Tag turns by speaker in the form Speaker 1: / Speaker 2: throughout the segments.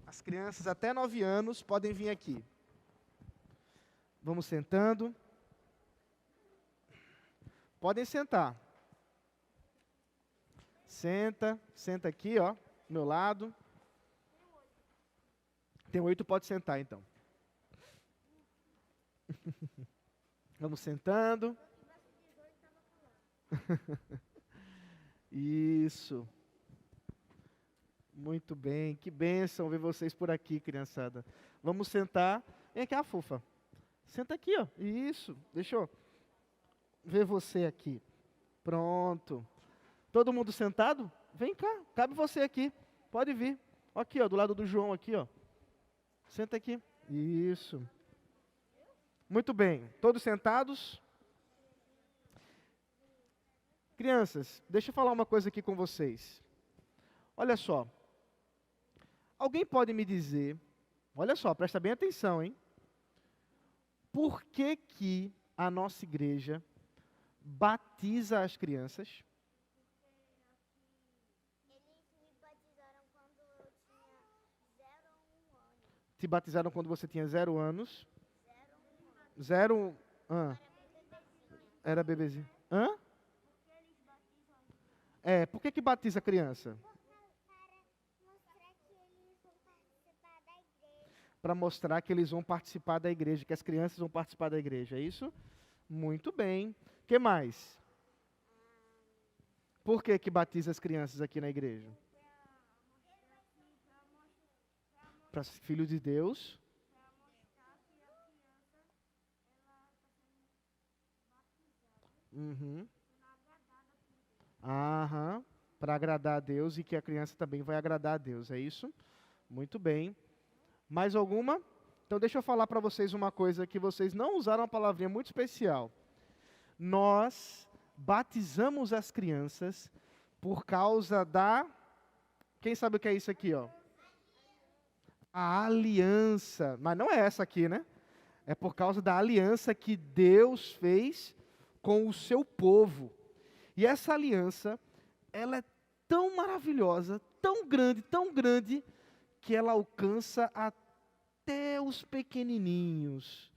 Speaker 1: As crianças até 9 anos podem vir aqui. Vamos sentando. Podem sentar. Senta aqui, ó, do meu lado. Tem 8, pode sentar então. Vamos sentando. Isso. Muito bem, que bênção ver vocês por aqui, criançada. Vamos sentar. Vem cá, fofa. Senta aqui, ó. Isso, deixa eu ver você aqui. Pronto. Todo mundo sentado? Vem cá, cabe você aqui. Pode vir. Aqui, ó, do lado do João aqui, ó. Senta aqui. Isso. Muito bem. Todos sentados? Crianças, deixa eu falar uma coisa aqui com vocês. Olha só. Alguém pode me dizer, olha só, presta bem atenção, hein? Por que a nossa igreja batiza as crianças?
Speaker 2: Eles me batizaram quando eu tinha 0 a 1 ano.
Speaker 1: Te batizaram quando você tinha 0 anos?
Speaker 2: 0 a 1 ano.
Speaker 1: 0... Ah,
Speaker 2: Era bebezinho.
Speaker 1: era bebezinho. Hã?
Speaker 2: Porque eles batizam
Speaker 1: Por que batiza a criança?
Speaker 2: para mostrar que eles vão participar da igreja.
Speaker 1: Para mostrar que eles vão participar da igreja, que as crianças vão participar da igreja, é isso? Muito bem. O que mais? Por que batiza as crianças aqui na igreja? Para filhos de Deus.
Speaker 2: Para mostrar que a criança ela está sendo batizada
Speaker 1: Uhum.
Speaker 2: para agradar a Deus.
Speaker 1: Aham. Para agradar a Deus e que a criança também vai agradar a Deus, é isso? Muito bem. Mais alguma? Então deixa eu falar para vocês uma coisa que vocês não usaram uma palavrinha muito especial. Nós batizamos as crianças por causa da... Quem sabe o que é isso aqui, ó? A aliança. Mas não é essa aqui, né? É por causa da aliança que Deus fez com o seu povo. E essa aliança, ela é tão maravilhosa, tão grande, que ela alcança até os pequenininhos.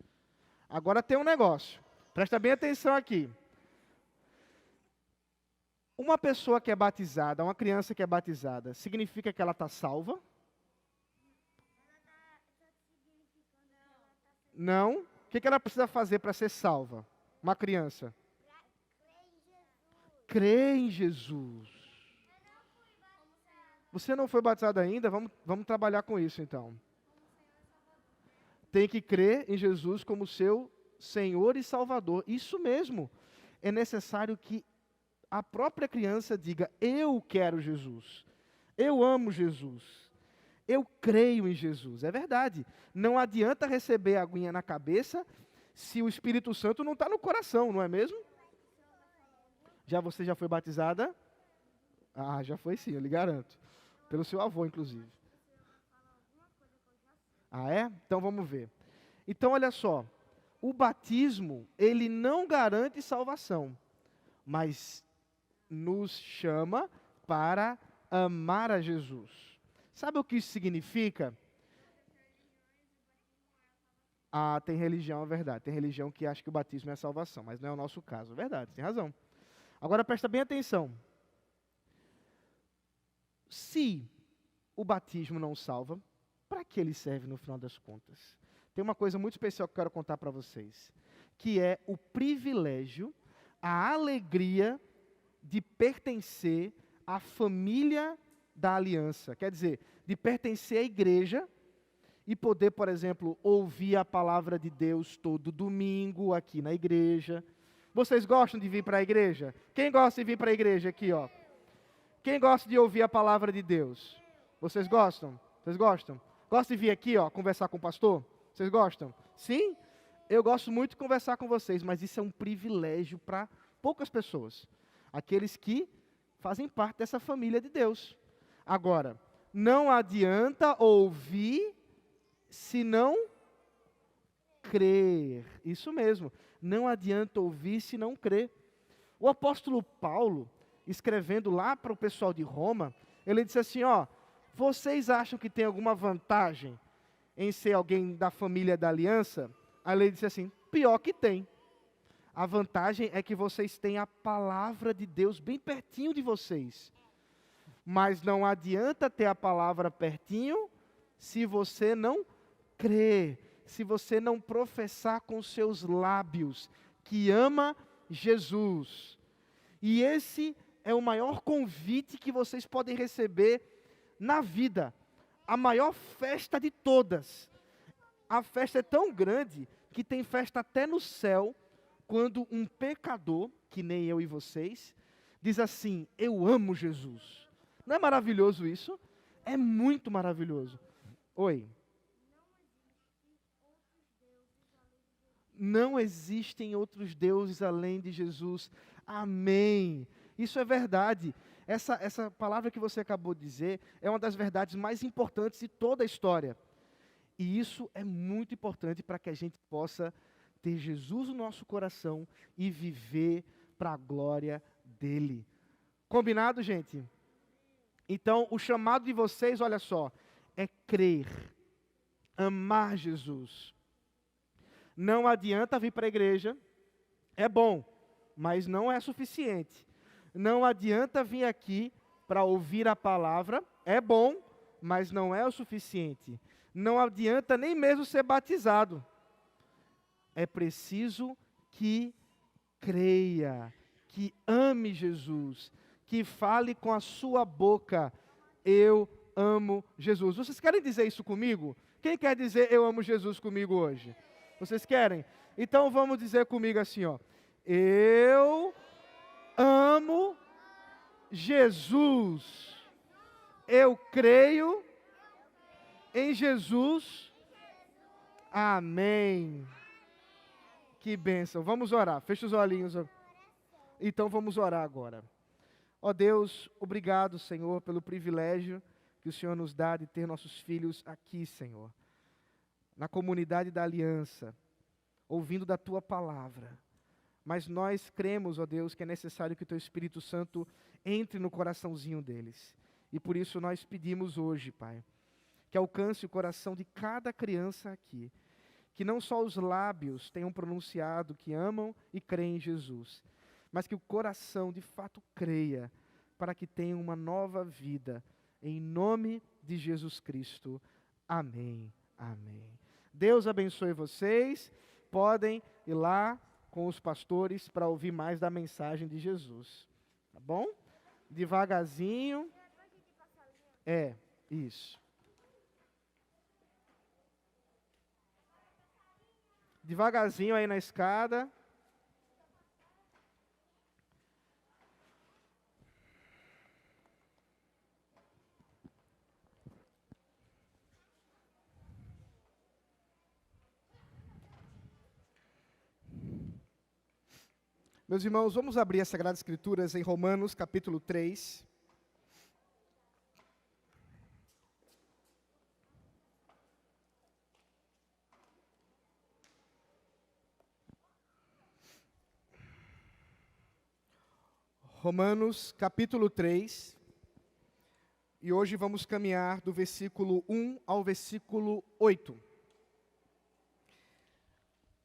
Speaker 1: Agora tem um negócio. Presta bem atenção aqui. Uma pessoa que é batizada, uma criança que é batizada, significa que ela está salva?
Speaker 2: Ela está significando que ela está sendo
Speaker 1: Não. O que ela precisa fazer para ser salva? Uma criança.
Speaker 2: crer em Jesus.
Speaker 1: Crê em Jesus. Você não foi batizado ainda? Vamos trabalhar com isso então. Tem que crer em Jesus como seu Senhor e Salvador. Isso mesmo. É necessário que a própria criança diga: eu quero Jesus. Eu amo Jesus. Eu creio em Jesus. É verdade. Não adianta receber a aguinha na cabeça se o Espírito Santo não está no coração, não é mesmo? Você já foi batizada? Ah, já foi sim, eu lhe garanto. Pelo seu avô, inclusive. Ah, é? Então vamos ver. Então, olha só. O batismo, ele não garante salvação, mas nos chama para amar a Jesus. Sabe o que isso significa? Ah, tem religião, é verdade. Tem religião que acha que o batismo é a salvação, mas não é o nosso caso. É verdade, tem razão. Agora presta bem atenção. Se o batismo não salva, para que ele serve no final das contas? Tem uma coisa muito especial que eu quero contar para vocês, que é o privilégio, a alegria de pertencer à família da aliança. Quer dizer, de pertencer à igreja e poder, por exemplo, ouvir a palavra de Deus todo domingo aqui na igreja. Vocês gostam de vir para a igreja? Quem gosta de vir para a igreja aqui, ó? Quem gosta de ouvir a palavra de Deus? Vocês gostam? Vocês gostam? Gostam de vir aqui, ó, conversar com o pastor? Vocês gostam? Sim? Eu gosto muito de conversar com vocês, mas isso é um privilégio para poucas pessoas. Aqueles que fazem parte dessa família de Deus. Agora, não adianta ouvir se não crer. Isso mesmo. Não adianta ouvir se não crer. O apóstolo Paulo, escrevendo lá para o pessoal de Roma, ele disse assim, ó, vocês acham que tem alguma vantagem em ser alguém da família da aliança? Aí ele disse assim, pior que tem. A vantagem é que vocês têm a palavra de Deus bem pertinho de vocês. Mas não adianta ter a palavra pertinho se você não crer, se você não professar com seus lábios que ama Jesus. E esse é o maior convite que vocês podem receber na vida. A maior festa de todas. A festa é tão grande que tem festa até no céu, quando um pecador, que nem eu e vocês, diz assim, eu amo Jesus. Não é maravilhoso isso? É muito maravilhoso. Oi. Não existem outros deuses além de Jesus. Amém. Isso é verdade. Essa palavra que você acabou de dizer é uma das verdades mais importantes de toda a história. E isso é muito importante para que a gente possa ter Jesus no nosso coração e viver para a glória dele. Combinado, gente? Então, o chamado de vocês, olha só, é crer, amar Jesus. Não adianta vir para a igreja, é bom, mas não é suficiente. Não adianta vir aqui para ouvir a palavra, é bom, mas não é o suficiente. Não adianta nem mesmo ser batizado. É preciso que creia, que ame Jesus, que fale com a sua boca, eu amo Jesus. Vocês querem dizer isso comigo? Quem quer dizer eu amo Jesus comigo hoje? Vocês querem? Então vamos dizer comigo assim, ó. Eu amo Jesus. Eu creio em Jesus. Amém. Que bênção. Vamos orar. Fecha os olhinhos. Então vamos orar agora. Ó Deus, obrigado, Senhor, pelo privilégio que o Senhor nos dá de ter nossos filhos aqui, Senhor. Na comunidade da aliança, ouvindo da Tua palavra. Mas nós cremos, ó Deus, que é necessário que o Teu Espírito Santo entre no coraçãozinho deles. E por isso nós pedimos hoje, Pai, que alcance o coração de cada criança aqui. Que não só os lábios tenham pronunciado que amam e creem em Jesus, mas que o coração de fato creia, para que tenham uma nova vida. Em nome de Jesus Cristo. Amém. Amém. Deus abençoe vocês. Podem ir lá com os pastores para ouvir mais da mensagem de Jesus. Tá bom? Devagarzinho. É, isso. Devagarzinho aí na escada. Meus irmãos, vamos abrir as Sagradas Escrituras em Romanos, capítulo 3. Romanos, capítulo 3. E hoje vamos caminhar do versículo 1 ao versículo 8.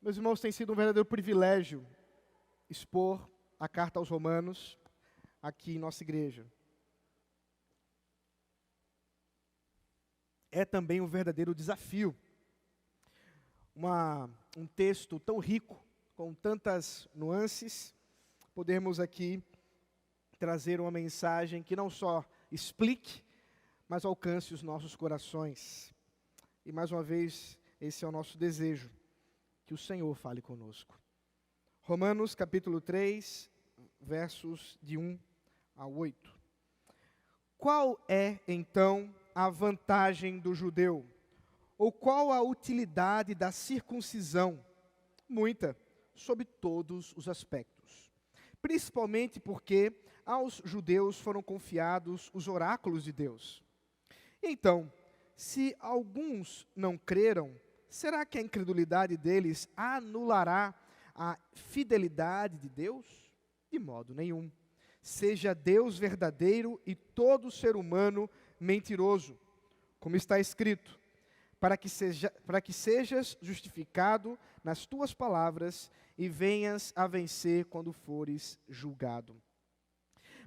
Speaker 1: Meus irmãos, tem sido um verdadeiro privilégio expor a carta aos Romanos aqui em nossa igreja. É também um verdadeiro desafio. Um texto tão rico, com tantas nuances, podermos aqui trazer uma mensagem que não só explique, mas alcance os nossos corações. E mais uma vez, esse é o nosso desejo, que o Senhor fale conosco. Romanos capítulo 3, versos de 1 a 8. Qual é, então, a vantagem do judeu? Ou qual a utilidade da circuncisão? Muita, sob todos os aspectos. Principalmente porque aos judeus foram confiados os oráculos de Deus. Então, se alguns não creram, será que a incredulidade deles anulará a fidelidade de Deus? De modo nenhum. Seja Deus verdadeiro e todo ser humano mentiroso. como está escrito, para que sejas justificado nas tuas palavras e venhas a vencer quando fores julgado.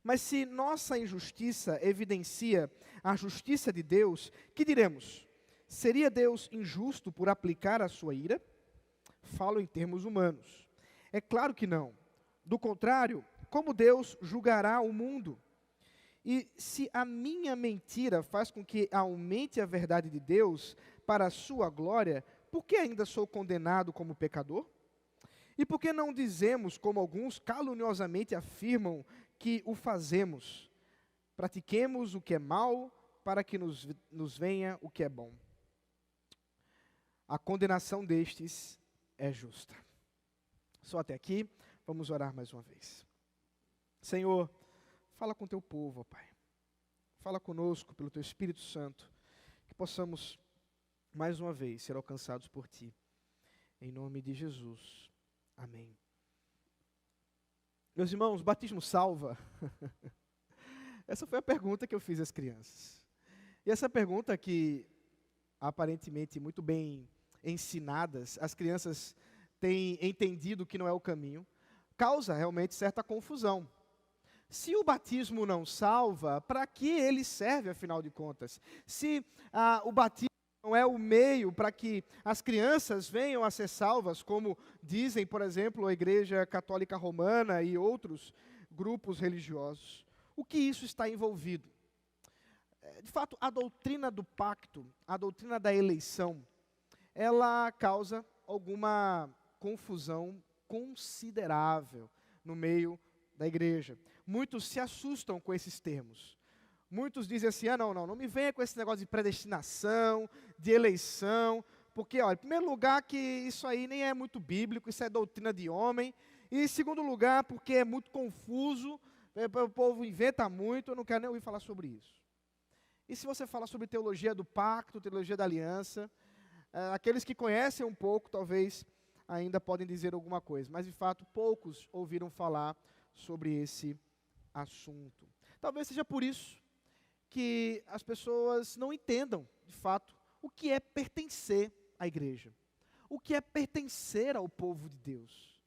Speaker 1: Mas se nossa injustiça evidencia a justiça de Deus, que diremos? Seria Deus injusto por aplicar a sua ira? Falo em termos humanos. É claro que não. Do contrário, como Deus julgará o mundo? E se a minha mentira faz com que aumente a verdade de Deus para a sua glória, por que ainda sou condenado como pecador? E por que não dizemos, como alguns caluniosamente afirmam, que o fazemos? Pratiquemos o que é mal, para que nos venha o que é bom. A condenação destes é justa. Só até aqui, vamos orar mais uma vez. Senhor, fala com teu povo, ó Pai. Fala conosco pelo teu Espírito Santo, que possamos, mais uma vez, ser alcançados por ti. Em nome de Jesus. Amém. Meus irmãos, batismo salva? Essa foi a pergunta que eu fiz às crianças. E essa pergunta que, aparentemente, muito bem ensinadas, as crianças têm entendido que não é o caminho, causa realmente certa confusão. Se o batismo não salva, para que ele serve, afinal de contas? Se o batismo não é o meio para que as crianças venham a ser salvas, como dizem, por exemplo, a Igreja Católica Romana e outros grupos religiosos, o que isso está envolvido? De fato, a doutrina do pacto, a doutrina da eleição, ela causa alguma confusão considerável no meio da igreja. Muitos se assustam com esses termos. Muitos dizem assim, não me venha com esse negócio de predestinação, de eleição, porque, em primeiro lugar, que isso aí nem é muito bíblico, isso é doutrina de homem, e em segundo lugar, porque é muito confuso, o povo inventa muito, eu não quero nem ouvir falar sobre isso. E se você fala sobre teologia do pacto, teologia da aliança, aqueles que conhecem um pouco, talvez, ainda podem dizer alguma coisa, mas, de fato, poucos ouviram falar sobre esse assunto. Talvez seja por isso que as pessoas não entendam, de fato, o que é pertencer à igreja, o que é pertencer ao povo de Deus.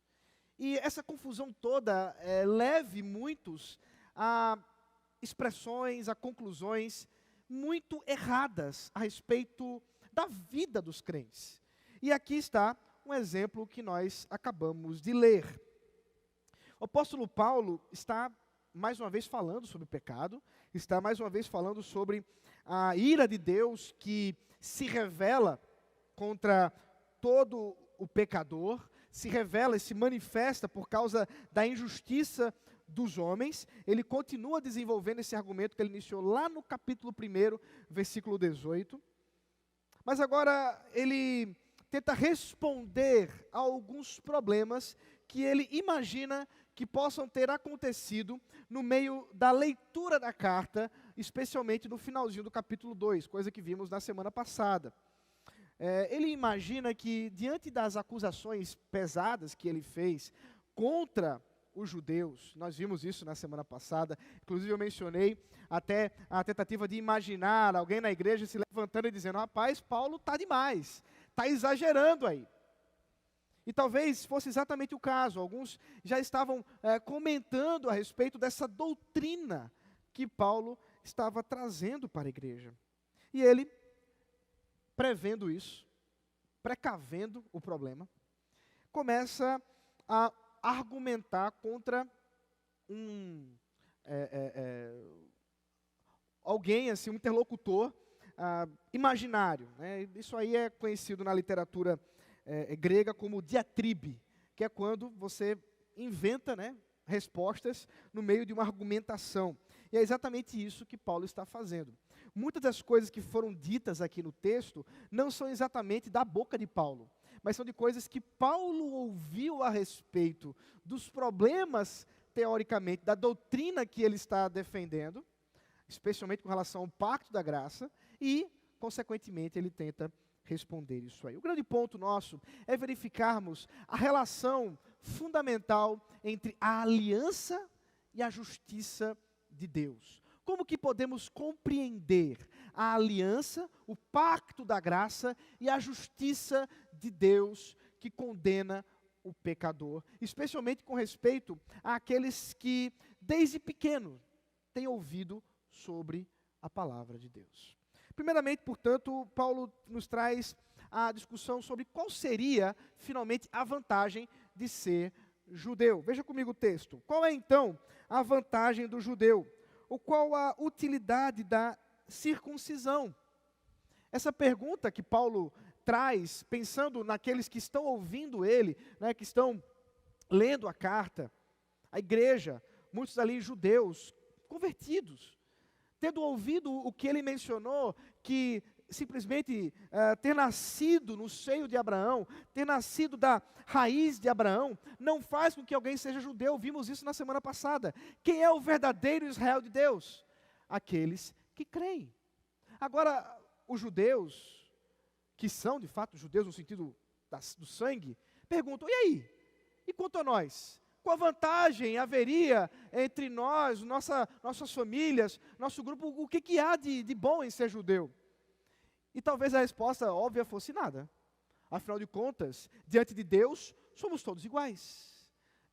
Speaker 1: E essa confusão toda leve muitos a expressões, a conclusões muito erradas a respeito da vida dos crentes. E aqui está um exemplo que nós acabamos de ler. O apóstolo Paulo está mais uma vez falando sobre o pecado, está mais uma vez falando sobre a ira de Deus que se revela contra todo o pecador, se revela e se manifesta por causa da injustiça dos homens. Ele continua desenvolvendo esse argumento que ele iniciou lá no capítulo 1, versículo 18. Mas agora ele tenta responder a alguns problemas que ele imagina que possam ter acontecido no meio da leitura da carta, especialmente no finalzinho do capítulo 2, coisa que vimos na semana passada. Ele imagina que, diante das acusações pesadas que ele fez contra os judeus, nós vimos isso na semana passada, inclusive eu mencionei até a tentativa de imaginar alguém na igreja se levantando e dizendo, rapaz, Paulo está demais, está exagerando aí. E talvez fosse exatamente o caso. Alguns já estavam comentando a respeito dessa doutrina que Paulo estava trazendo para a igreja. E ele, prevendo isso, precavendo o problema, começa a argumentar contra alguém, assim, um interlocutor imaginário. Né? Isso aí é conhecido na literatura grega como diatribe, que é quando você inventa, respostas no meio de uma argumentação. E é exatamente isso que Paulo está fazendo. Muitas das coisas que foram ditas aqui no texto não são exatamente da boca de Paulo, mas são de coisas que Paulo ouviu a respeito dos problemas, teoricamente, da doutrina que ele está defendendo, especialmente com relação ao pacto da graça, e, consequentemente, ele tenta responder isso aí. O grande ponto nosso é verificarmos a relação fundamental entre a aliança e a justiça de Deus. Como que podemos compreender a aliança, o pacto da graça e a justiça de Deus que condena o pecador, especialmente com respeito àqueles que, desde pequeno, têm ouvido sobre a palavra de Deus. Primeiramente, portanto, Paulo nos traz a discussão sobre qual seria, finalmente, a vantagem de ser judeu. Veja comigo o texto. Qual é, então, a vantagem do judeu? Ou qual a utilidade da circuncisão? Essa pergunta que Paulo traz, pensando naqueles que estão ouvindo ele, né, que estão lendo a carta, a igreja, muitos ali judeus, convertidos, tendo ouvido o que ele mencionou, que simplesmente ter nascido no seio de Abraão, ter nascido da raiz de Abraão, não faz com que alguém seja judeu. Vimos isso na semana passada. Quem é o verdadeiro Israel de Deus? Aqueles que creem. Agora, os judeus, que são de fato judeus no sentido do sangue, perguntam, e aí? E quanto a nós? Qual vantagem haveria entre nós, nossas famílias, nosso grupo? O que há de bom em ser judeu? E talvez a resposta óbvia fosse nada. Afinal de contas, diante de Deus, somos todos iguais.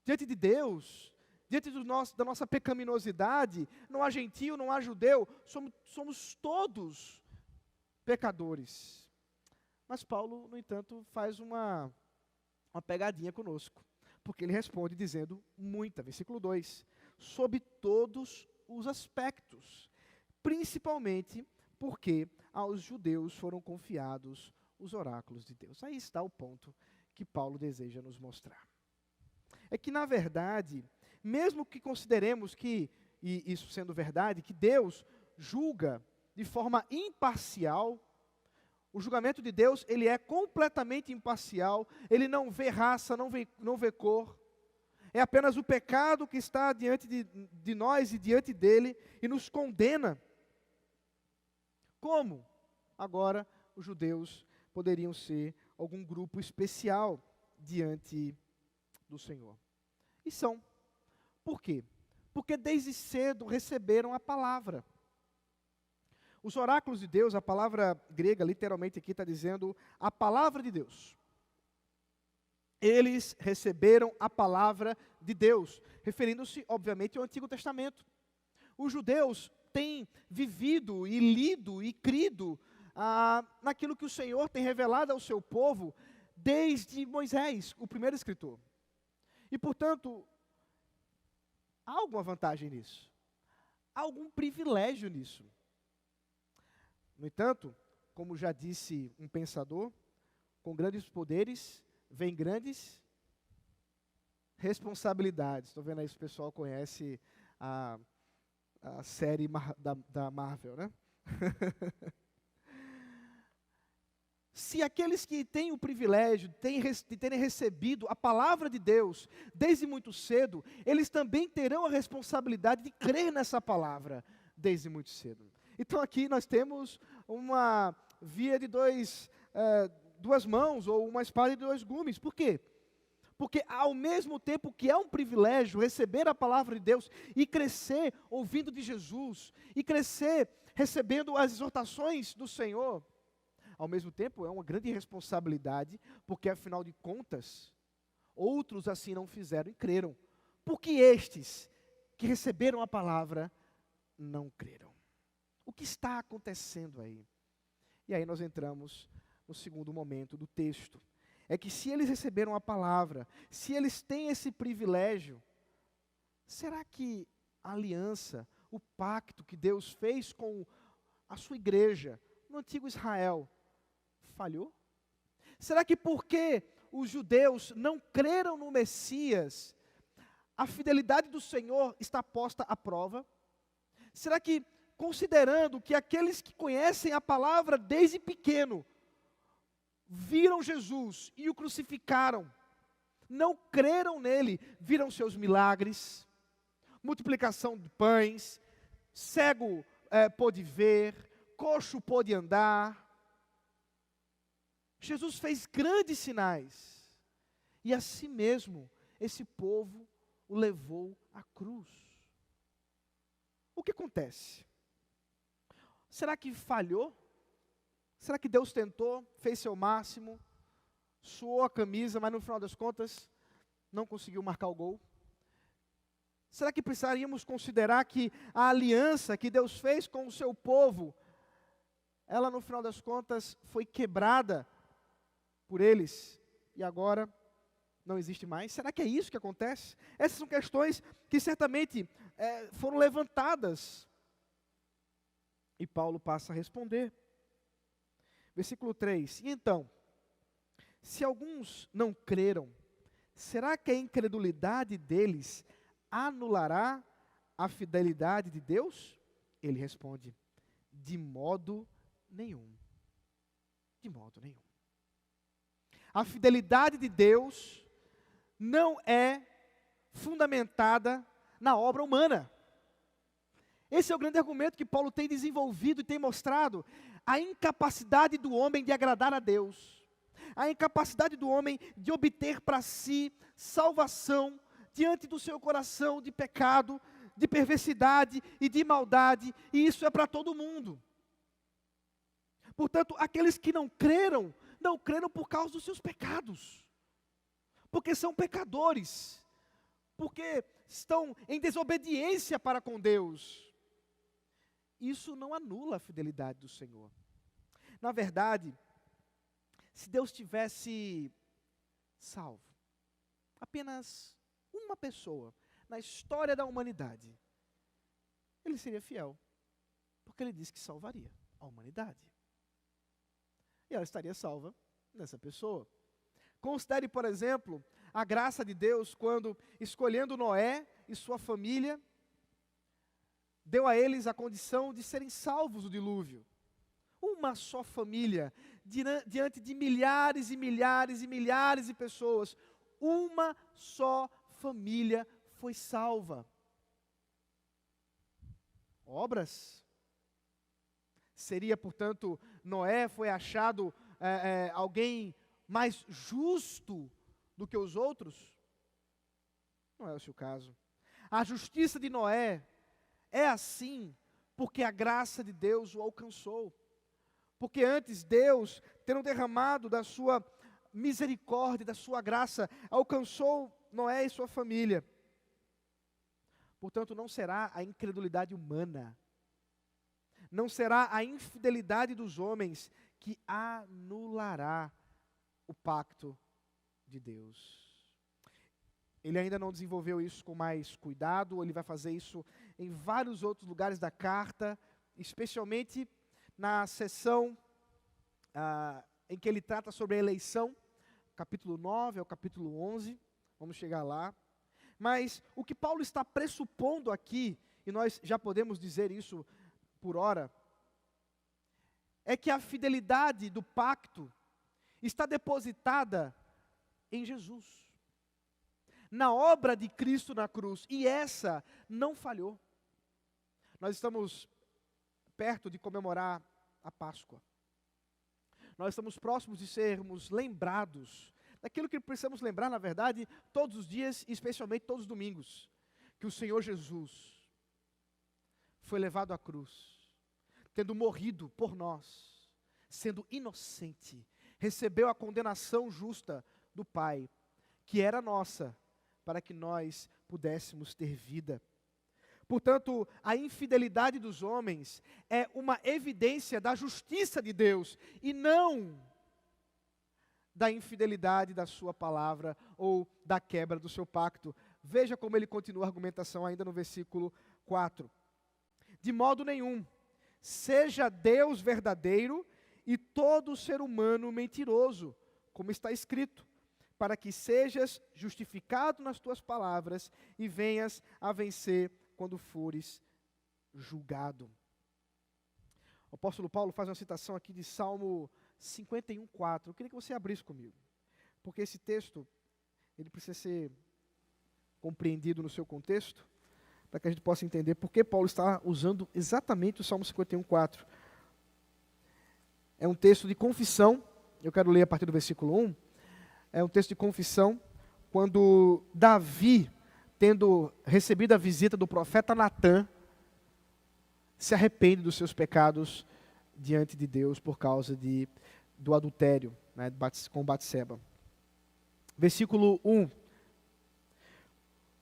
Speaker 1: Diante de Deus, diante da nossa pecaminosidade, não há gentio, não há judeu, somos todos pecadores. Mas Paulo, no entanto, faz uma pegadinha conosco. Porque ele responde dizendo muita, versículo 2, sob todos os aspectos, principalmente porque aos judeus foram confiados os oráculos de Deus. Aí está o ponto que Paulo deseja nos mostrar. É que, na verdade, mesmo que consideremos que, e isso sendo verdade, que Deus julga de forma imparcial, o julgamento de Deus, ele é completamente imparcial, ele não vê raça, não vê cor, é apenas o pecado que está diante de nós e diante dele e nos condena. Como? Agora, os judeus poderiam ser algum grupo especial diante do Senhor. E são. Por quê? Porque desde cedo receberam a palavra. Os oráculos de Deus, a palavra grega literalmente aqui está dizendo a palavra de Deus. Eles receberam a palavra de Deus, referindo-se, obviamente, ao Antigo Testamento. Os judeus têm vivido e lido e crido naquilo que o Senhor tem revelado ao seu povo desde Moisés, o primeiro escritor. E, portanto, há alguma vantagem nisso? Há algum privilégio nisso? No entanto, como já disse um pensador, com grandes poderes vem grandes responsabilidades. Estou vendo aí se o pessoal conhece a série da Marvel, né? Se aqueles que têm o privilégio de terem recebido a palavra de Deus desde muito cedo, eles também terão a responsabilidade de crer nessa palavra desde muito cedo. Então aqui nós temos uma via de duas mãos, ou uma espada de dois gumes. Por quê? Porque ao mesmo tempo que é um privilégio receber a palavra de Deus e crescer ouvindo de Jesus, e crescer recebendo as exortações do Senhor, ao mesmo tempo é uma grande responsabilidade, porque afinal de contas, outros assim não fizeram e creram. Porque estes que receberam a palavra não creram. O que está acontecendo aí? E aí nós entramos no segundo momento do texto. É que se eles receberam a palavra, se eles têm esse privilégio, será que a aliança, o pacto que Deus fez com a sua igreja no antigo Israel, falhou? Será que porque os judeus não creram no Messias, a fidelidade do Senhor está posta à prova? Será que, considerando que aqueles que conhecem a palavra desde pequeno, viram Jesus e o crucificaram, não creram nele, viram seus milagres, multiplicação de pães, cego pôde ver, coxo pôde andar, Jesus fez grandes sinais, e assim mesmo, esse povo o levou à cruz. O que acontece? Será que falhou? Será que Deus tentou, fez seu máximo, suou a camisa, mas no final das contas não conseguiu marcar o gol? Será que precisaríamos considerar que a aliança que Deus fez com o seu povo, ela no final das contas foi quebrada por eles e agora não existe mais? Será que é isso que acontece? Essas são questões que certamente foram levantadas. E Paulo passa a responder. Versículo 3. E então, se alguns não creram, será que a incredulidade deles anulará a fidelidade de Deus? Ele responde, de modo nenhum. De modo nenhum. A fidelidade de Deus não é fundamentada na obra humana. Esse é o grande argumento que Paulo tem desenvolvido e tem mostrado. A incapacidade do homem de agradar a Deus. A incapacidade do homem de obter para si salvação diante do seu coração de pecado, de perversidade e de maldade. E isso é para todo mundo. Portanto, aqueles que não creram por causa dos seus pecados. Porque são pecadores. Porque estão em desobediência para com Deus. Isso não anula a fidelidade do Senhor. Na verdade, se Deus tivesse salvo apenas uma pessoa na história da humanidade, Ele seria fiel, porque Ele disse que salvaria a humanidade. E ela estaria salva nessa pessoa. Considere, por exemplo, a graça de Deus quando, escolhendo Noé e sua família, deu a eles a condição de serem salvos do dilúvio. Uma só família, diante de milhares e milhares e milhares de pessoas, uma só família foi salva. Obras? Seria, portanto, Noé foi achado alguém mais justo do que os outros? Não é esse o caso. A justiça de Noé é assim porque a graça de Deus o alcançou. Porque antes Deus, tendo derramado da sua misericórdia, da sua graça, alcançou Noé e sua família. Portanto, não será a incredulidade humana, não será a infidelidade dos homens que anulará o pacto de Deus. Ele ainda não desenvolveu isso com mais cuidado, ele vai fazer isso em vários outros lugares da carta, especialmente na seção em que ele trata sobre a eleição, capítulo 9 ao capítulo 11, vamos chegar lá. Mas o que Paulo está pressupondo aqui, e nós já podemos dizer isso por hora, é que a fidelidade do pacto está depositada em Jesus, na obra de Cristo na cruz, e essa não falhou. Nós estamos perto de comemorar a Páscoa. Nós estamos próximos de sermos lembrados daquilo que precisamos lembrar, na verdade, todos os dias, e especialmente todos os domingos, que o Senhor Jesus foi levado à cruz, tendo morrido por nós, sendo inocente, recebeu a condenação justa do Pai, que era nossa, para que nós pudéssemos ter vida. Portanto, a infidelidade dos homens é uma evidência da justiça de Deus, e não da infidelidade da sua palavra, ou da quebra do seu pacto. Veja como ele continua a argumentação ainda no versículo 4. De modo nenhum, seja Deus verdadeiro, e todo ser humano mentiroso, como está escrito, para que sejas justificado nas tuas palavras e venhas a vencer quando fores julgado. O apóstolo Paulo faz uma citação aqui de Salmo 51:4. Eu queria que você abrisse comigo, porque esse texto, ele precisa ser compreendido no seu contexto, para que a gente possa entender por que Paulo está usando exatamente o Salmo 51:4. É um texto de confissão, eu quero ler a partir do versículo 1, é um texto de confissão, quando Davi, tendo recebido a visita do profeta Natã, se arrepende dos seus pecados diante de Deus por causa do adultério, né, com Batseba. Versículo 1.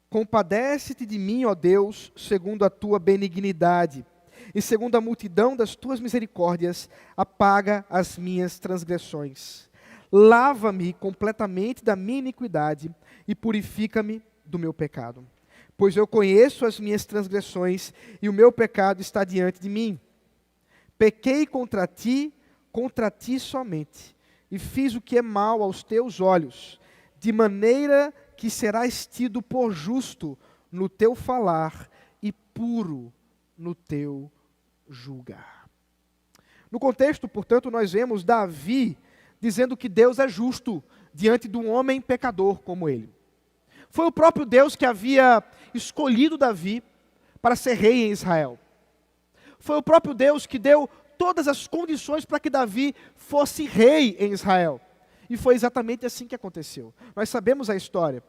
Speaker 1: Compadece-te de mim, ó Deus, segundo a tua benignidade, e segundo a multidão das tuas misericórdias, apaga as minhas transgressões. Lava-me completamente da minha iniquidade e purifica-me do meu pecado. Pois eu conheço as minhas transgressões e o meu pecado está diante de mim. Pequei contra ti somente, e fiz o que é mal aos teus olhos, de maneira que serás tido por justo no teu falar e puro no teu julgar. No contexto, portanto, nós vemos Davi dizendo que Deus é justo diante de um homem pecador como ele. Foi o próprio Deus que havia escolhido Davi para ser rei em Israel. Foi o próprio Deus que deu todas as condições para que Davi fosse rei em Israel. E foi exatamente assim que aconteceu. Nós sabemos a história.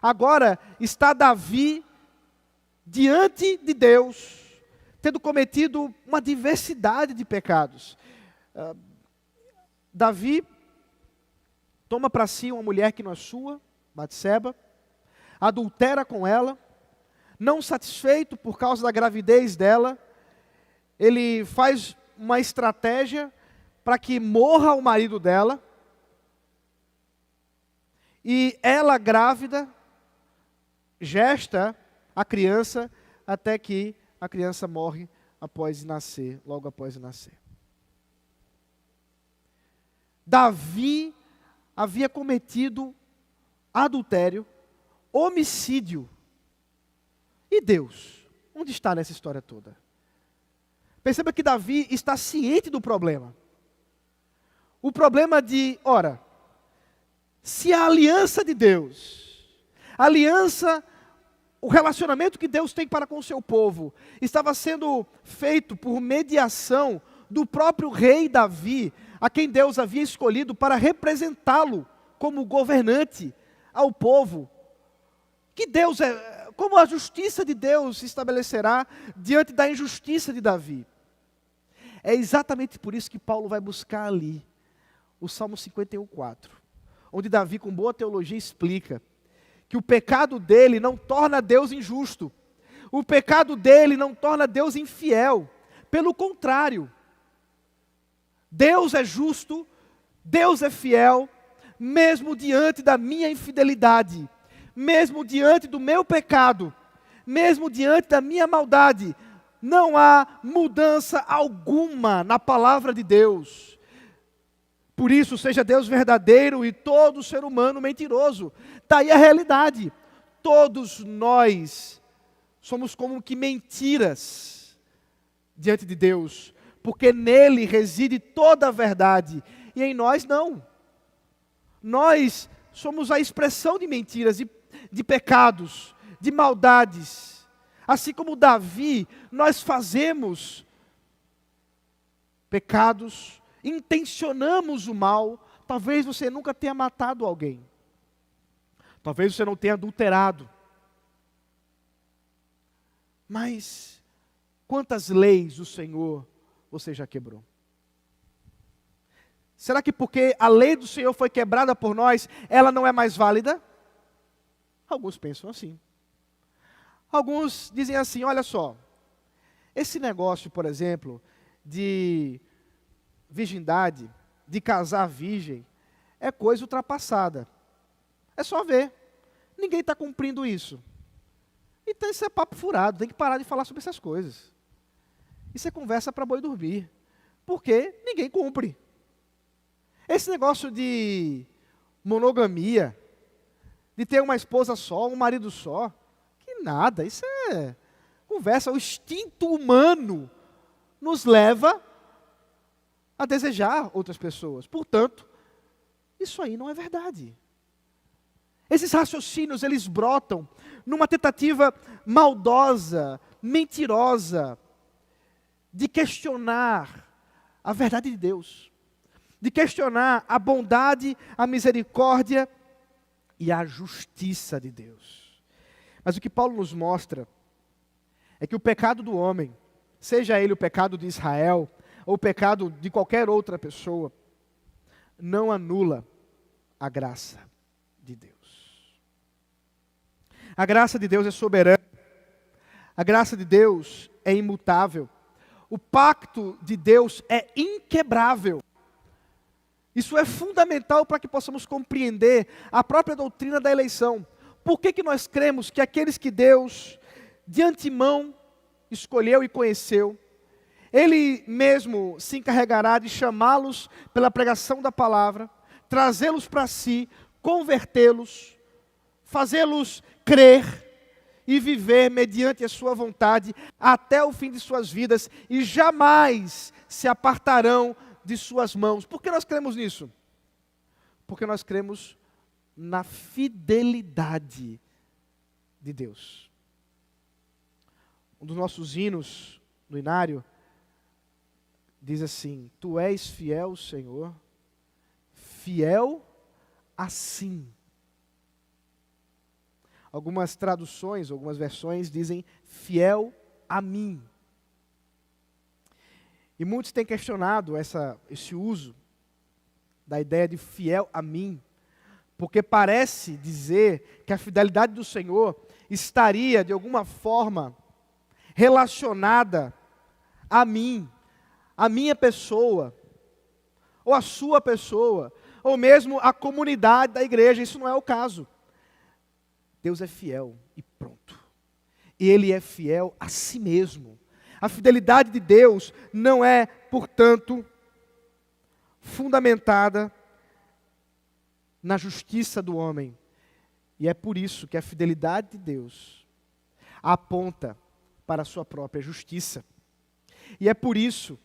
Speaker 1: Agora está Davi diante de Deus, tendo cometido uma diversidade de pecados. Davi toma para si uma mulher que não é sua, Batseba, adultera com ela, não satisfeito por causa da gravidez dela, ele faz uma estratégia para que morra o marido dela, e ela grávida, gesta a criança, até que a criança morre logo após nascer. Davi havia cometido adultério, homicídio. E Deus? Onde está nessa história toda? Perceba que Davi está ciente do problema. O problema se a aliança de Deus, o relacionamento que Deus tem para com o seu povo, estava sendo feito por mediação do próprio rei Davi, a quem Deus havia escolhido para representá-lo como governante ao povo. Como a justiça de Deus se estabelecerá diante da injustiça de Davi? É exatamente por isso que Paulo vai buscar ali o Salmo 51:4, onde Davi, com boa teologia, explica que o pecado dele não torna Deus injusto, o pecado dele não torna Deus infiel, pelo contrário, Deus é justo, Deus é fiel, mesmo diante da minha infidelidade, mesmo diante do meu pecado, mesmo diante da minha maldade, não há mudança alguma na palavra de Deus. Por isso, seja Deus verdadeiro e todo ser humano mentiroso. Está aí a realidade. Todos nós somos como que mentiras diante de Deus, porque nele reside toda a verdade, e em nós não. Nós somos a expressão de mentiras, de pecados, de maldades. Assim como Davi, nós fazemos pecados, intencionamos o mal. Talvez você nunca tenha matado alguém. Talvez você não tenha adulterado. Mas quantas leis do Senhor você já quebrou? Será que porque a lei do Senhor foi quebrada por nós, ela não é mais válida? Alguns pensam assim. Alguns dizem assim, olha só, esse negócio, por exemplo, de virgindade, de casar virgem, é coisa ultrapassada. É só ver. Ninguém está cumprindo isso. Então isso é papo furado, tem que parar de falar sobre essas coisas. Isso é conversa para boi dormir. Porque ninguém cumpre. Esse negócio de monogamia, de ter uma esposa só, um marido só, que nada, isso é conversa. O instinto humano nos leva a desejar outras pessoas. Portanto, isso aí não é verdade. Esses raciocínios, eles brotam numa tentativa maldosa, mentirosa, de questionar a verdade de Deus, de questionar a bondade, a misericórdia e a justiça de Deus. Mas o que Paulo nos mostra é que o pecado do homem seja ele o pecado de Israel ou o pecado de qualquer outra pessoa, não anula a graça de Deus. A graça de Deus é soberana. A graça de Deus é imutável. O pacto de Deus é inquebrável. Isso é fundamental para que possamos compreender a própria doutrina da eleição. Por que nós cremos que aqueles que Deus, de antemão, escolheu e conheceu, Ele mesmo se encarregará de chamá-los pela pregação da palavra, trazê-los para si, convertê-los, fazê-los crer e viver mediante a sua vontade até o fim de suas vidas e jamais se apartarão de suas mãos. Por que nós cremos nisso? Porque nós cremos na fidelidade de Deus. Um dos nossos hinos no inário diz assim: Tu és fiel, Senhor, fiel assim. Algumas traduções, algumas versões dizem fiel a mim. E muitos têm questionado esse uso da ideia de fiel a mim, porque parece dizer que a fidelidade do Senhor estaria de alguma forma relacionada a mim, a minha pessoa, ou a sua pessoa, ou mesmo a comunidade da igreja. Isso não é o caso. Deus é fiel e pronto. E Ele é fiel a si mesmo. A fidelidade de Deus não é, portanto, fundamentada na justiça do homem. E é por isso que a fidelidade de Deus aponta para a sua própria justiça. E é por isso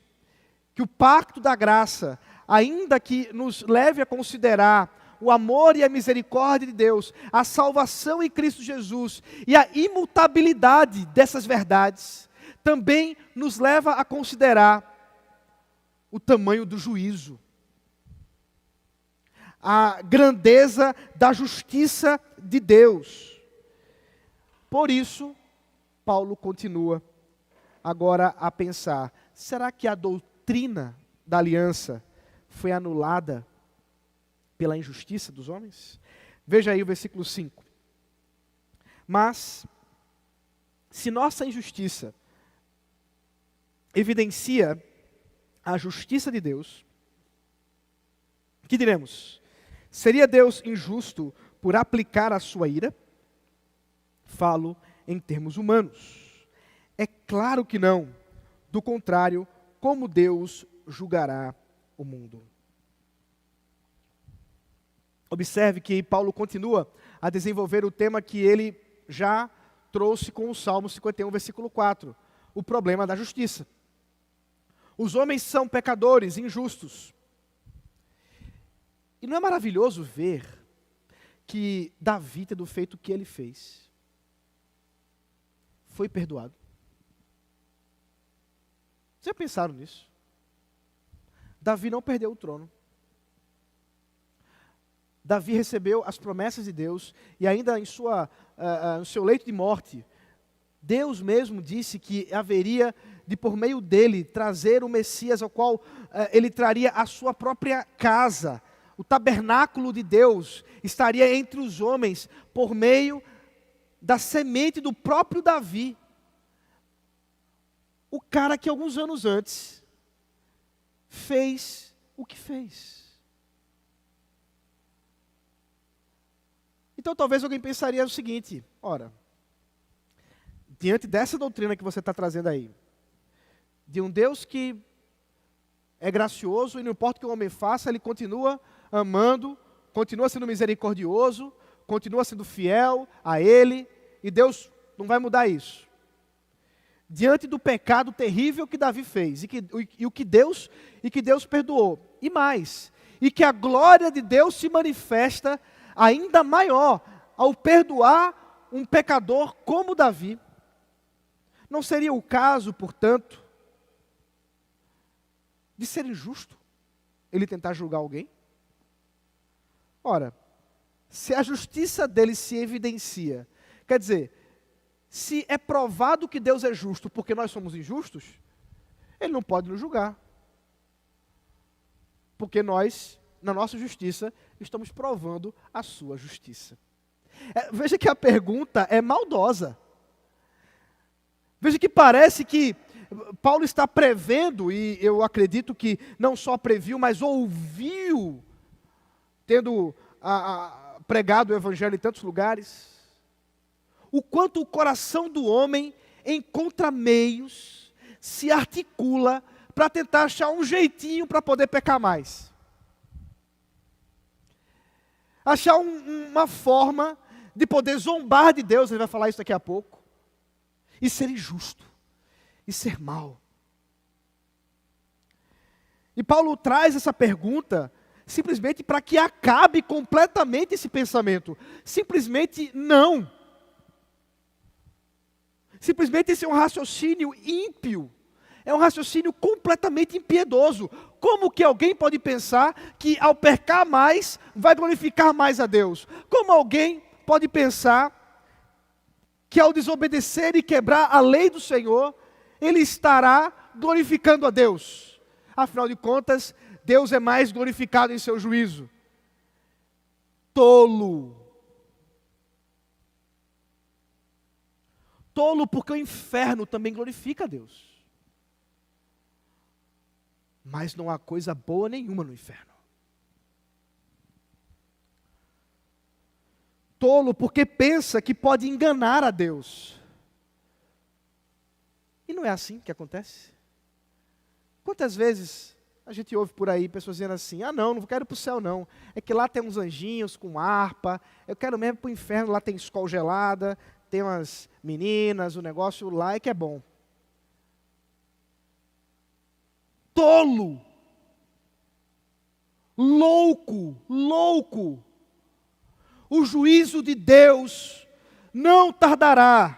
Speaker 1: que o pacto da graça, ainda que nos leve a considerar o amor e a misericórdia de Deus, a salvação em Cristo Jesus e a imutabilidade dessas verdades, também nos leva a considerar o tamanho do juízo, a grandeza da justiça de Deus. Por isso, Paulo continua agora a pensar: será que a doutrina da aliança foi anulada pela injustiça dos homens? Veja aí o versículo 5. Mas, se nossa injustiça evidencia a justiça de Deus, que diremos? Seria Deus injusto por aplicar a sua ira? Falo em termos humanos. É claro que não. Do contrário, como Deus julgará o mundo? Observe que Paulo continua a desenvolver o tema que ele já trouxe com o Salmo 51, versículo 4. O problema da justiça. Os homens são pecadores, injustos. E não é maravilhoso ver que Davi, tendo feito o que ele fez, foi perdoado? Vocês já pensaram nisso? Davi não perdeu o trono. Davi recebeu as promessas de Deus e ainda no seu leito de morte, Deus mesmo disse que haveria de, por meio dele, trazer o Messias, ao qual ele traria a sua própria casa. O tabernáculo de Deus estaria entre os homens por meio da semente do próprio Davi. O cara que alguns anos antes fez o que fez. Então talvez alguém pensaria o seguinte: ora, diante dessa doutrina que você está trazendo aí, de um Deus que é gracioso e não importa o que o homem faça, Ele continua amando, continua sendo misericordioso, continua sendo fiel a Ele, e Deus não vai mudar isso. Diante do pecado terrível que Davi fez, e que Deus perdoou, e mais, e que a glória de Deus se manifesta ainda maior ao perdoar um pecador como Davi. Não seria o caso, portanto, de ser injusto ele tentar julgar alguém? Ora, se a justiça dele se evidencia, quer dizer, se é provado que Deus é justo porque nós somos injustos, Ele não pode nos julgar. Porque nós, na nossa justiça, estamos provando a sua justiça. Veja que a pergunta é maldosa. Veja que parece que Paulo está prevendo, e eu acredito que não só previu, mas ouviu, tendo pregado o evangelho em tantos lugares, o quanto o coração do homem encontra meios, se articula para tentar achar um jeitinho para poder pecar mais. Achar uma forma de poder zombar de Deus, ele vai falar isso daqui a pouco, e ser injusto, e ser mau. E Paulo traz essa pergunta simplesmente para que acabe completamente esse pensamento. Simplesmente não. Simplesmente esse é um raciocínio ímpio. É um raciocínio completamente impiedoso. Como que alguém pode pensar que ao pecar mais, vai glorificar mais a Deus? Como alguém pode pensar que ao desobedecer e quebrar a lei do Senhor, ele estará glorificando a Deus? Afinal de contas, Deus é mais glorificado em seu juízo. Tolo. Tolo porque o inferno também glorifica a Deus. Mas não há coisa boa nenhuma no inferno. Tolo porque pensa que pode enganar a Deus. E não é assim que acontece. Quantas vezes a gente ouve por aí pessoas dizendo assim: ah não quero ir para o céu não. É que lá tem uns anjinhos com harpa, eu quero mesmo para o inferno, lá tem escola gelada, tem umas meninas, o negócio lá é que é bom. Tolo, louco, o juízo de Deus não tardará.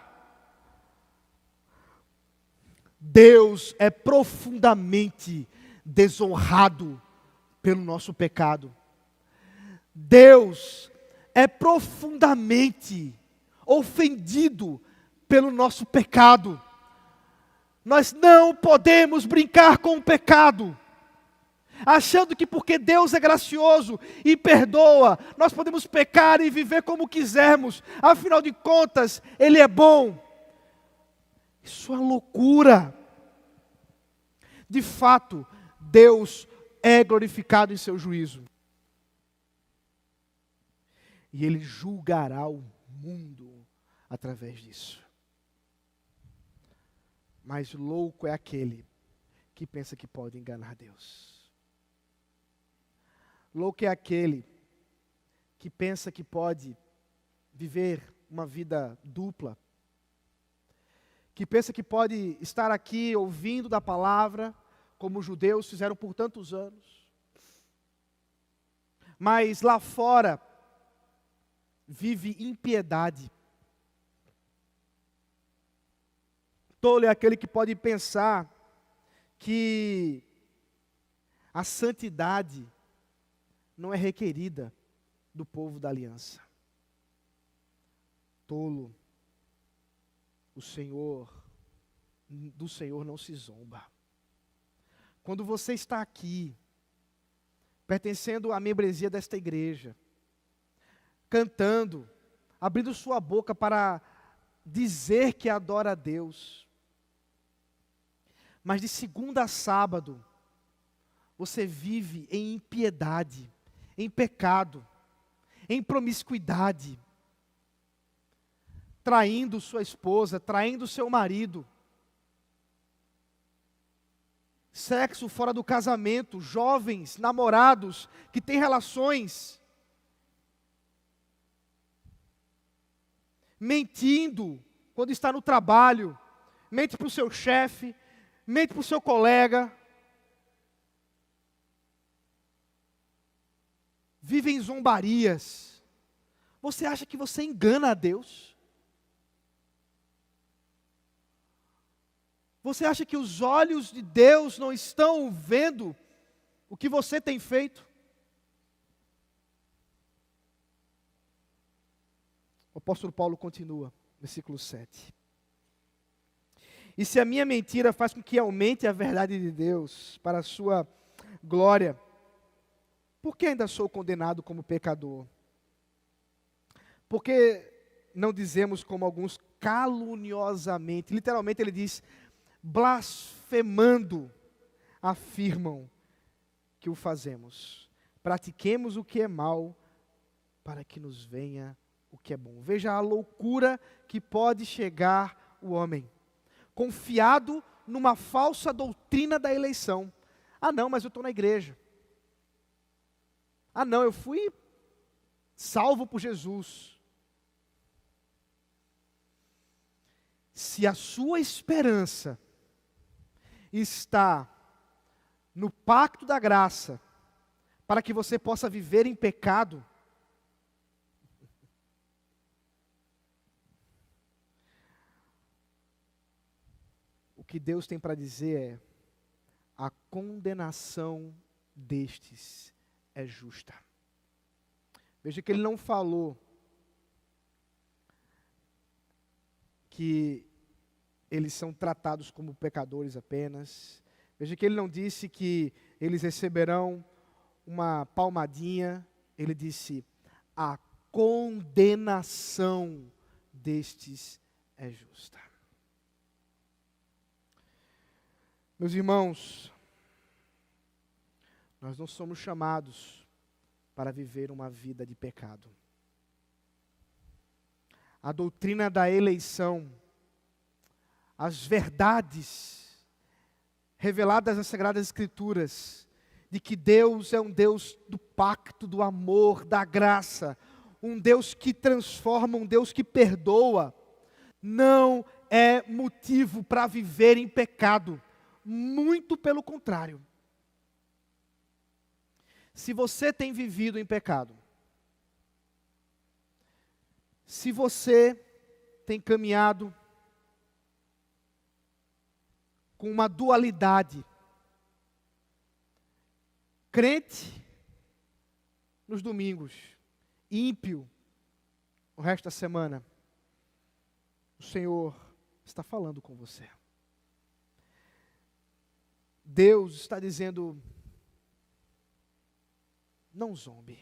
Speaker 1: Deus é profundamente desonrado pelo nosso pecado. Deus é profundamente ofendido pelo nosso pecado. Nós não podemos brincar com o pecado, achando que porque Deus é gracioso e perdoa, nós podemos pecar e viver como quisermos. Afinal de contas, Ele é bom. Isso é loucura. De fato, Deus é glorificado em seu juízo. E Ele julgará o mundo através disso. Mas louco é aquele que pensa que pode enganar Deus. Louco é aquele que pensa que pode viver uma vida dupla, que pensa que pode estar aqui ouvindo da palavra, como os judeus fizeram por tantos anos, mas lá fora vive impiedade. Tolo é aquele que pode pensar que a santidade não é requerida do povo da aliança. Tolo, do Senhor não se zomba. Quando você está aqui, pertencendo à membresia desta igreja, cantando, abrindo sua boca para dizer que adora a Deus, mas de segunda a sábado, você vive em impiedade, em pecado, em promiscuidade, traindo sua esposa, traindo seu marido, sexo fora do casamento, jovens, namorados, que têm relações, mentindo quando está no trabalho, mente para o seu chefe, mente para o seu colega, vive em zombarias. Você acha que você engana a Deus? Você acha que os olhos de Deus não estão vendo o que você tem feito? O apóstolo Paulo continua, versículo 7. E se a minha mentira faz com que aumente a verdade de Deus para a sua glória, por que ainda sou condenado como pecador? Por que não dizemos como alguns caluniosamente, literalmente ele diz, blasfemando, afirmam que o fazemos. Pratiquemos o que é mal, para que nos venha o que é bom. Veja a loucura que pode chegar o homem, confiado numa falsa doutrina da eleição. Ah não, mas eu estou na igreja. Ah não, eu fui salvo por Jesus. Se a sua esperança está no pacto da graça, para que você possa viver em pecado, o que Deus tem para dizer é: a condenação destes é justa. Veja que ele não falou que eles são tratados como pecadores apenas. Veja que ele não disse que eles receberão uma palmadinha. Ele disse: a condenação destes é justa. Meus irmãos, nós não somos chamados para viver uma vida de pecado. A doutrina da eleição, as verdades reveladas nas Sagradas Escrituras, de que Deus é um Deus do pacto, do amor, da graça, um Deus que transforma, um Deus que perdoa, não é motivo para viver em pecado, muito pelo contrário. Se você tem vivido em pecado, se você tem caminhado com uma dualidade, crente nos domingos, ímpio o resto da semana, o Senhor está falando com você. Deus está dizendo: não zombe.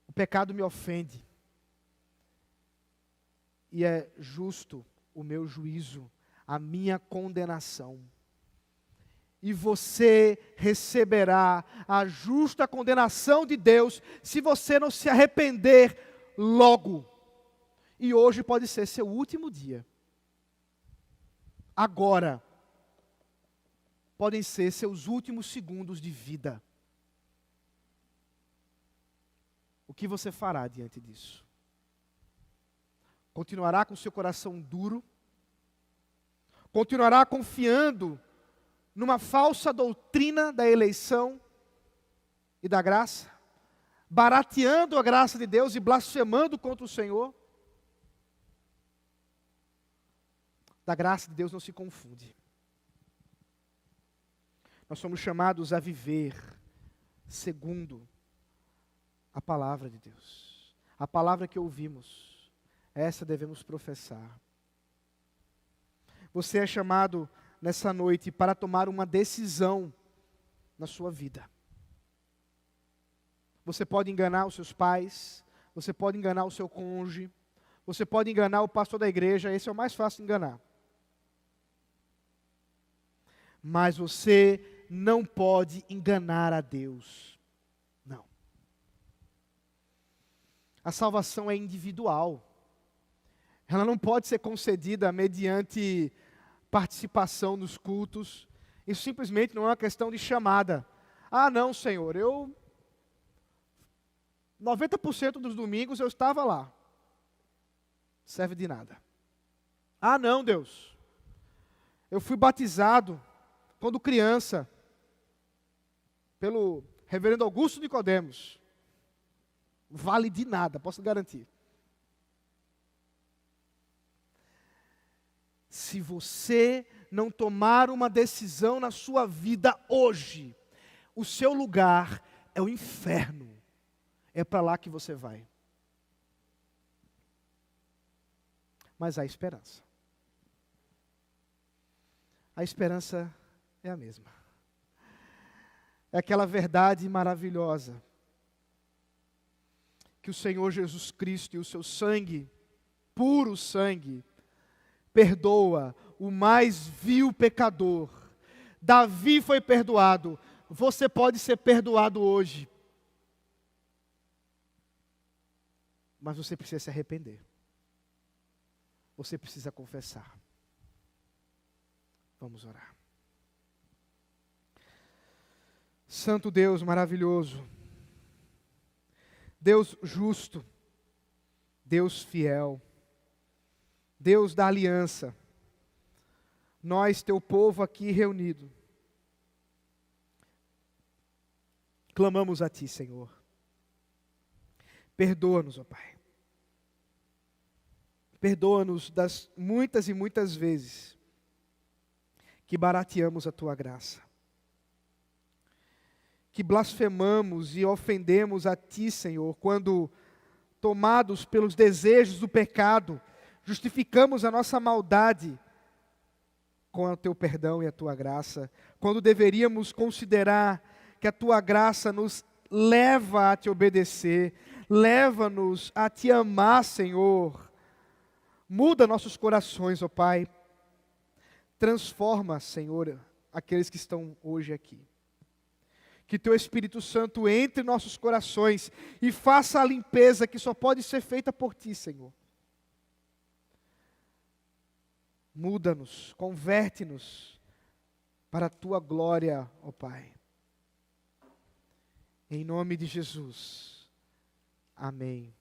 Speaker 1: O pecado me ofende. E é justo o meu juízo, a minha condenação. E você receberá a justa condenação de Deus se você não se arrepender logo. E hoje pode ser seu último dia. Agora podem ser seus últimos segundos de vida. O que você fará diante disso? Continuará com seu coração duro? Continuará confiando numa falsa doutrina da eleição e da graça? Barateando a graça de Deus e blasfemando contra o Senhor? Da graça de Deus não se confunde. Nós somos chamados a viver segundo a palavra de Deus. A palavra que ouvimos, essa devemos professar. Você é chamado nessa noite para tomar uma decisão na sua vida. Você pode enganar os seus pais, você pode enganar o seu cônjuge, você pode enganar o pastor da igreja, esse é o mais fácil de enganar. Mas você não pode enganar a Deus. Não. A salvação é individual. Ela não pode ser concedida mediante participação nos cultos. Isso simplesmente não é uma questão de chamada. Ah, não, Senhor, 90% dos domingos eu estava lá. Serve de nada. Ah, não, Deus, eu fui batizado quando criança pelo reverendo Augusto Nicodemos. Vale de nada, posso garantir. Se você não tomar uma decisão na sua vida hoje, o seu lugar é o inferno. É para lá que você vai. Mas há esperança. a esperança é a mesma. É aquela verdade maravilhosa que o Senhor Jesus Cristo e o seu sangue, puro sangue, perdoa o mais vil pecador. Davi foi perdoado, você pode ser perdoado hoje. Mas você precisa se arrepender. Você precisa confessar. Vamos orar. Santo Deus maravilhoso, Deus justo, Deus fiel, Deus da aliança, nós, teu povo aqui reunido, clamamos a Ti, Senhor. Perdoa-nos, ó Pai. Perdoa-nos das muitas e muitas vezes que barateamos a Tua graça, que blasfemamos e ofendemos a Ti, Senhor, quando, tomados pelos desejos do pecado, justificamos a nossa maldade com o Teu perdão e a Tua graça, quando deveríamos considerar que a Tua graça nos leva a Te obedecer, leva-nos a Te amar, Senhor. Muda nossos corações, ó Pai. Transforma, Senhor, aqueles que estão hoje aqui. Que Teu Espírito Santo entre em nossos corações e faça a limpeza que só pode ser feita por Ti, Senhor. Muda-nos, converte-nos para a Tua glória, ó Pai. Em nome de Jesus. Amém.